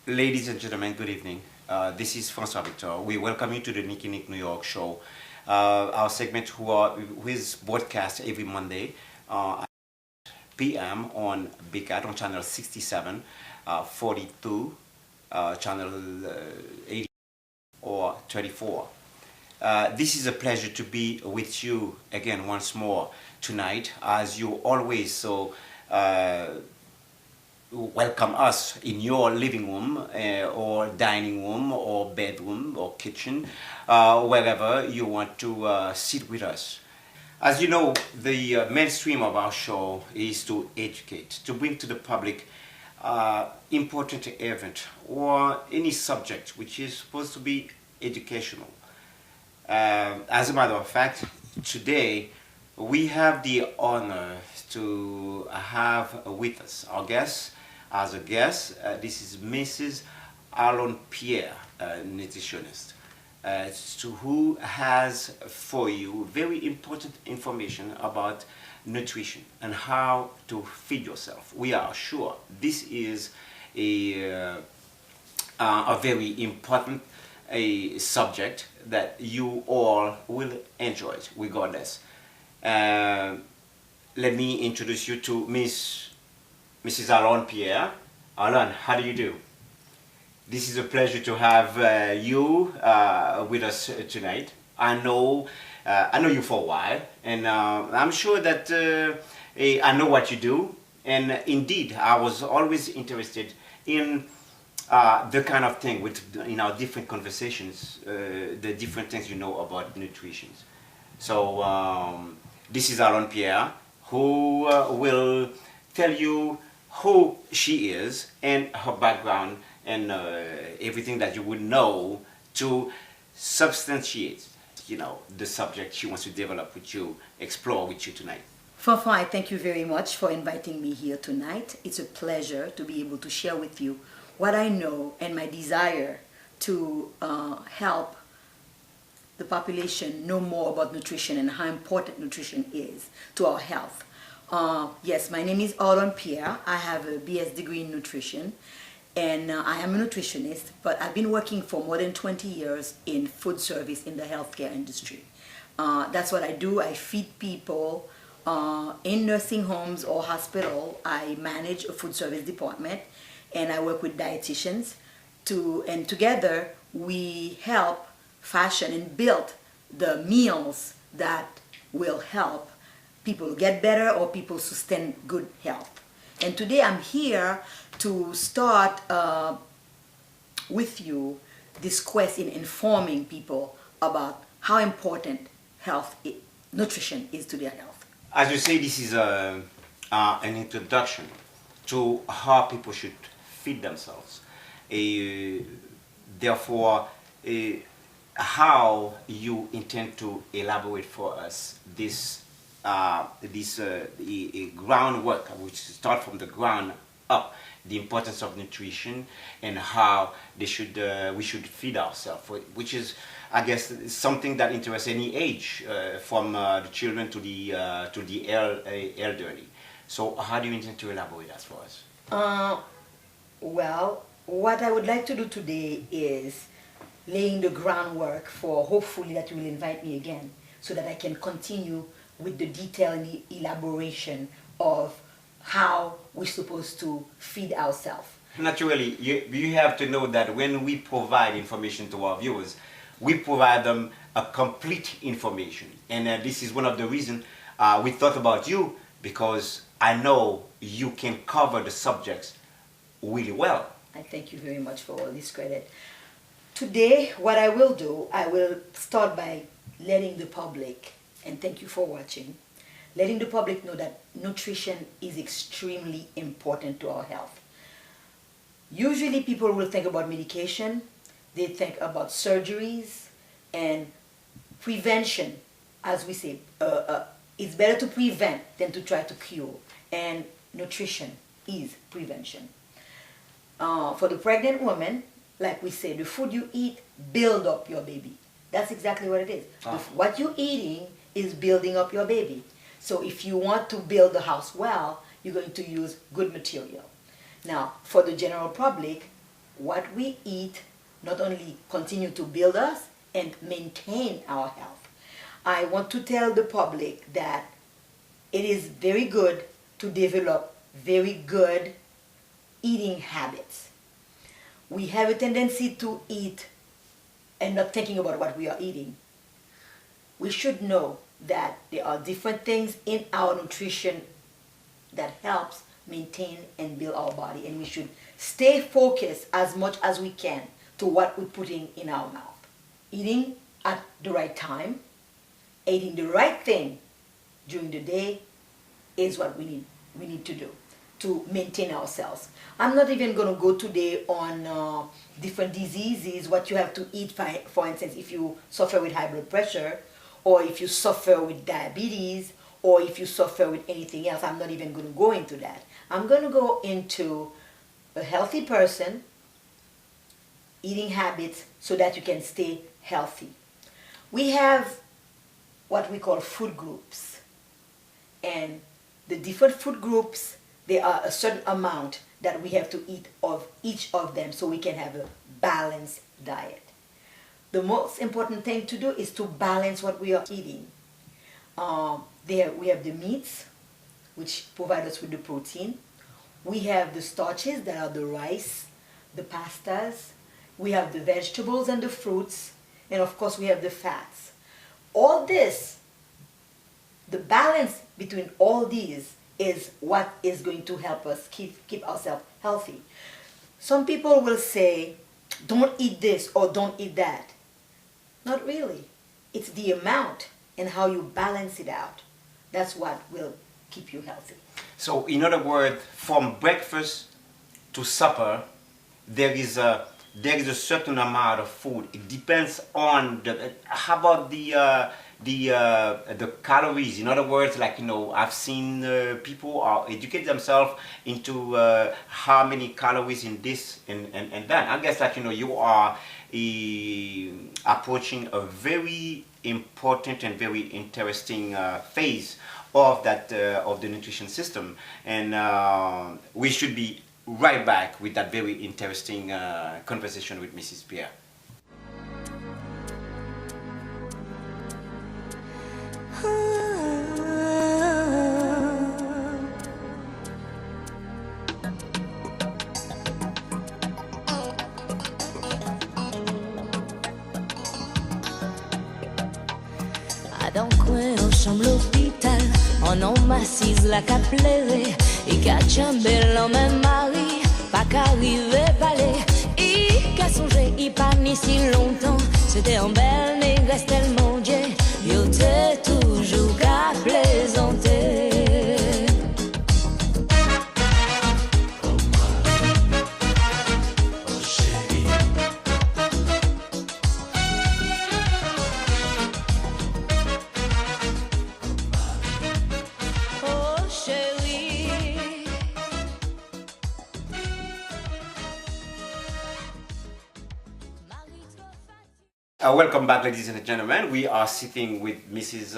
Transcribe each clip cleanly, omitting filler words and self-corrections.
Ladies and gentlemen, good evening. This is François Victor. We welcome you to the Nickynick New York Show. Our segment who is broadcast every Monday at p.m. on Big Cat on channel 67, 42, channel 80 or 34. This is a pleasure to be with you again once more tonight, as you always welcome us in your living room or dining room or bedroom or kitchen, wherever you want to sit with us. As you know, the mainstream of our show is to educate, to bring to the public important event or any subject which is supposed to be educational. As a matter of fact, today we have the honor to have with us our guest. As a guest, this is Mrs. Arlone Pierre, nutritionist, who has for you very important information about nutrition and how to feed yourself. We are sure this is a very important subject that you all will enjoy regardless. Let me introduce you to Mrs. Arlone Pierre. Arlone, how do you do? This is a pleasure to have you with us tonight. I know you for a while, and I'm sure that I know what you do. And indeed, I was always interested in the kind of thing in our different conversations, the different things you know about nutrition. So this is Arlone Pierre, who will tell you who she is and her background and everything that you would know to substantiate, the subject she wants to develop with you, explore with you tonight. François, thank you very much for inviting me here tonight. It's a pleasure to be able to share with you what I know and my desire to help the population know more about nutrition and how important nutrition is to our health. Yes, my name is Arlone Pierre. I have a BS degree in nutrition, and I am a nutritionist, but I've been working for more than 20 years in food service in the healthcare industry. That's what I do. I feed people in nursing homes or hospital. I manage a food service department, and I work with dietitians and together we help fashion and build the meals that will help people get better or people sustain good health. And today I'm here to start with you this quest in informing people about how important nutrition is to their health. As you say, this is an introduction to how people should feed themselves. Therefore, how you intend to elaborate for us this groundwork, which start from the ground up, the importance of nutrition and how we should feed ourselves, which is, I guess, something that interests any age, from the children to the elderly. So how do you intend to elaborate that for us? Well, what I would like to do today is laying the groundwork for hopefully that you will invite me again so that I can continue with the detail and the elaboration of how we're supposed to feed ourselves. Naturally, you have to know that when we provide information to our viewers, we provide them a complete information. And this is one of the reasons we thought about you, because I know you can cover the subjects really well. I thank you very much for all this credit. Today, what I will do, I will start by letting the public, and thank you for watching, letting the public know that nutrition is extremely important to our health. Usually people will think about medication, they think about surgeries and prevention. As we say, it's better to prevent than to try to cure, and nutrition is prevention. For the pregnant woman, like we say, the food you eat build up your baby. That's exactly what it is. What you're eating is building up your baby. So if you want to build the house well, you're going to use good material. Now, for the general public, what we eat not only continue to build us and maintain our health. I want to tell the public that it is very good to develop very good eating habits. We have a tendency to eat and not thinking about what we are eating. We should know that there are different things in our nutrition that helps maintain and build our body, and we should stay focused as much as we can to what we're putting in our mouth. Eating at the right time, eating the right thing during the day is what we need to do to maintain ourselves. I'm not even going to go today on different diseases, what you have to eat, for instance, if you suffer with high blood pressure, or if you suffer with diabetes, or if you suffer with anything else. I'm not even going to go into that. I'm going to go into a healthy person, eating habits, so that you can stay healthy. We have what we call food groups. And the different food groups, there are a certain amount that we have to eat of each of them so we can have a balanced diet. The most important thing to do is to balance what we are eating. There we have the meats, which provide us with the protein. We have the starches, that are the rice, the pastas. We have the vegetables and the fruits. And of course we have the fats. All this, the balance between all these is what is going to help us keep ourselves healthy. Some people will say, don't eat this or don't eat that. Not really. It's the amount and how you balance it out. That's what will keep you healthy. So, in other words, from breakfast to supper, there is a certain amount of food. It depends on how about the calories. In other words, like, I've seen people educate themselves into how many calories in this and that. I guess that you are approaching a very important and very interesting phase of that of the nutrition system, and we should be right back with that very interesting conversation with Mrs. Pierre. Dans coin en chambre l'hôpital, on en m'assise la cap pléré, et qu'a chambel en même mari, pas qu'arriver palais, et qu'a songé, il pas ni si longtemps, c'était en belle négresse tellement dieu, yo t'ai toujours qu'à plaisanter. Welcome back, ladies and gentlemen. We are sitting with Mrs.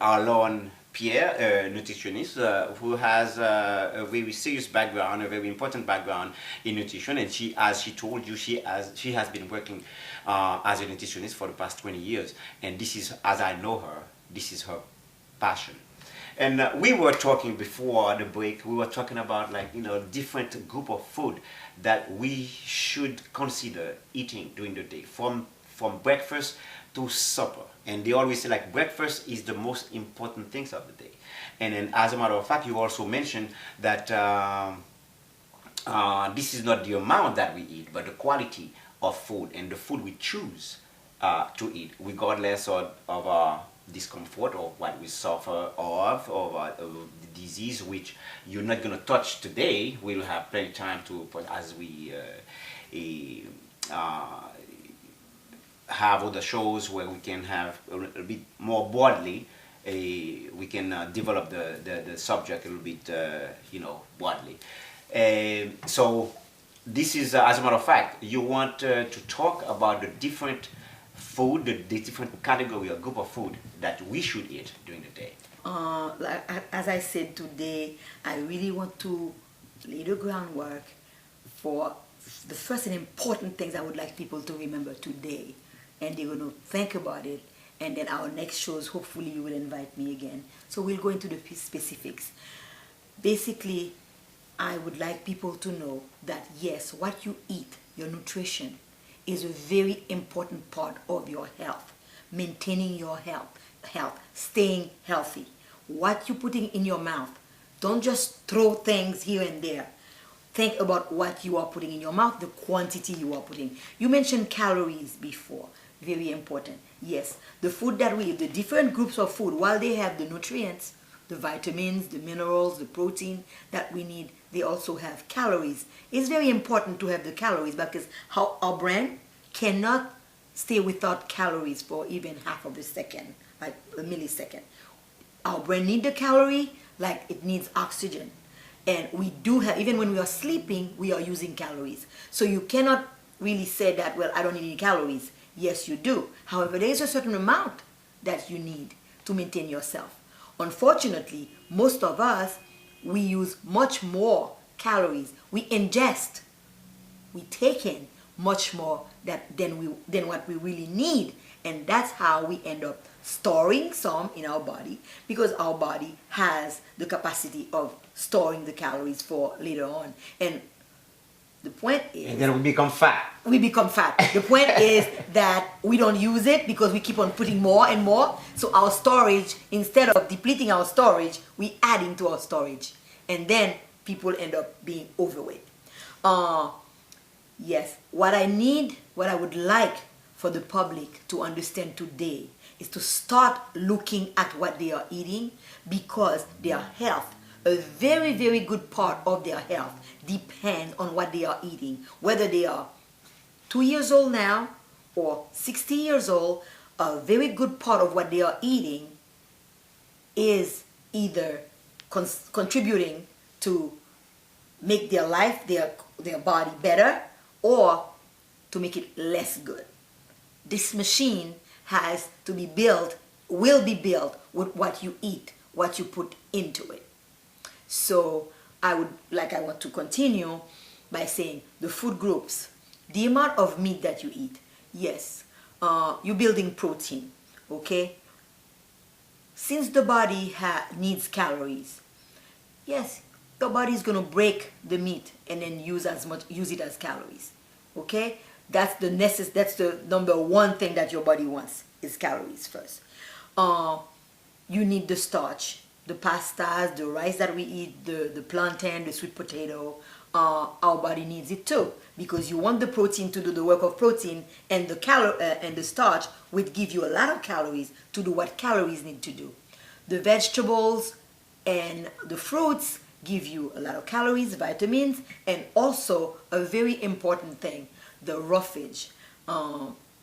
Arlone Pierre, a nutritionist, who has a very serious background, a very important background in nutrition. And she, as she told you, she has been working as a nutritionist for the past 20 years. And this is, as I know her, this is her passion. And we were talking before the break, we were talking about different group of food that we should consider eating during the day, from breakfast to supper. And they always say breakfast is the most important things of the day. And then as a matter of fact, you also mentioned that this is not the amount that we eat, but the quality of food and the food we choose to eat, regardless of our discomfort or what we suffer of, or the disease which you're not going to touch today. We'll have plenty of time to, as we have other shows where we can have a little bit more broadly, we can develop the subject a little bit, broadly. So this is, as a matter of fact, you want to talk about the different food, the different category or group of food that we should eat during the day. As I said today, I really want to lay the groundwork for the first and important things I would like people to remember today, and they're going to think about it, and then our next shows, hopefully you will invite me again. So we'll go into the specifics. Basically, I would like people to know that yes, what you eat, your nutrition, is a very important part of your health. Maintaining your health, staying healthy. What you're putting in your mouth, don't just throw things here and there. Think about what you are putting in your mouth, the quantity you are putting. You mentioned calories before, very important. Yes, the food that we eat, the different groups of food, while they have the nutrients, the vitamins, the minerals, the protein that we need, they also have calories. It's very important to have the calories because how our brain cannot stay without calories for even half of a second, like a millisecond. Our brain needs the calorie like it needs oxygen. And we do have, even when we are sleeping, we are using calories. So you cannot really say that, well, I don't need any calories. Yes, you do. However, there is a certain amount that you need to maintain yourself. Unfortunately, most of us, we use much more calories. We ingest, we take in much more than what we really need. And that's how we end up storing some in our body, because our body has the capacity of storing the calories for later on. And the point is... And then we become fat. We become fat. The point is that we don't use it because we keep on putting more and more. So our storage, instead of depleting our storage, we adding to our storage. And then people end up being overweight. Yes, what I would like for the public to understand today is to start looking at what they are eating, because their health, a very, very good part of their health depends on what they are eating. Whether they are 2 years old now or 60 years old, a very good part of what they are eating is either contributing to make their life, their body better, or to make it less good. This machine has to be built, will be built with what you eat, what you put into it. So I want to continue by saying the food groups, the amount of meat that you eat. Yes, you're building protein, okay? Since the body needs calories, yes, your body is going to break the meat and then use it as calories, okay? That's the number one thing that your body wants, is calories first. You need the starch, the pastas, the rice that we eat, the plantain, the sweet potato. Our body needs it too, because you want the protein to do the work of protein, and the starch would give you a lot of calories to do what calories need to do. The vegetables and the fruits give you a lot of calories, vitamins, and also a very important thing, the roughage.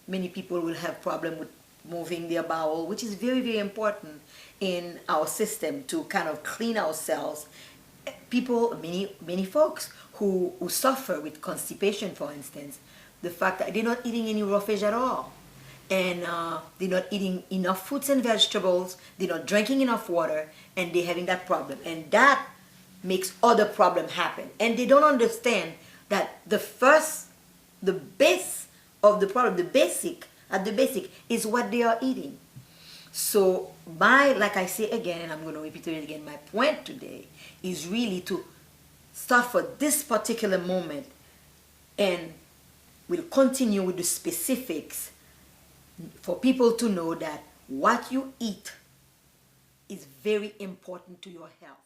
Many people will have problem with moving their bowel, which is very, very important in our system to kind of clean ourselves. People, many folks who suffer with constipation, for instance, the fact that they're not eating any roughage at all, and they're not eating enough fruits and vegetables, they're not drinking enough water, and they're having that problem, and that makes other problems happen. And they don't understand that the base of the problem, the basic is what they are eating. So like I say again, and I'm going to repeat it again, my point today is really to start for this particular moment, and we'll continue with the specifics for people to know that what you eat is very important to your health.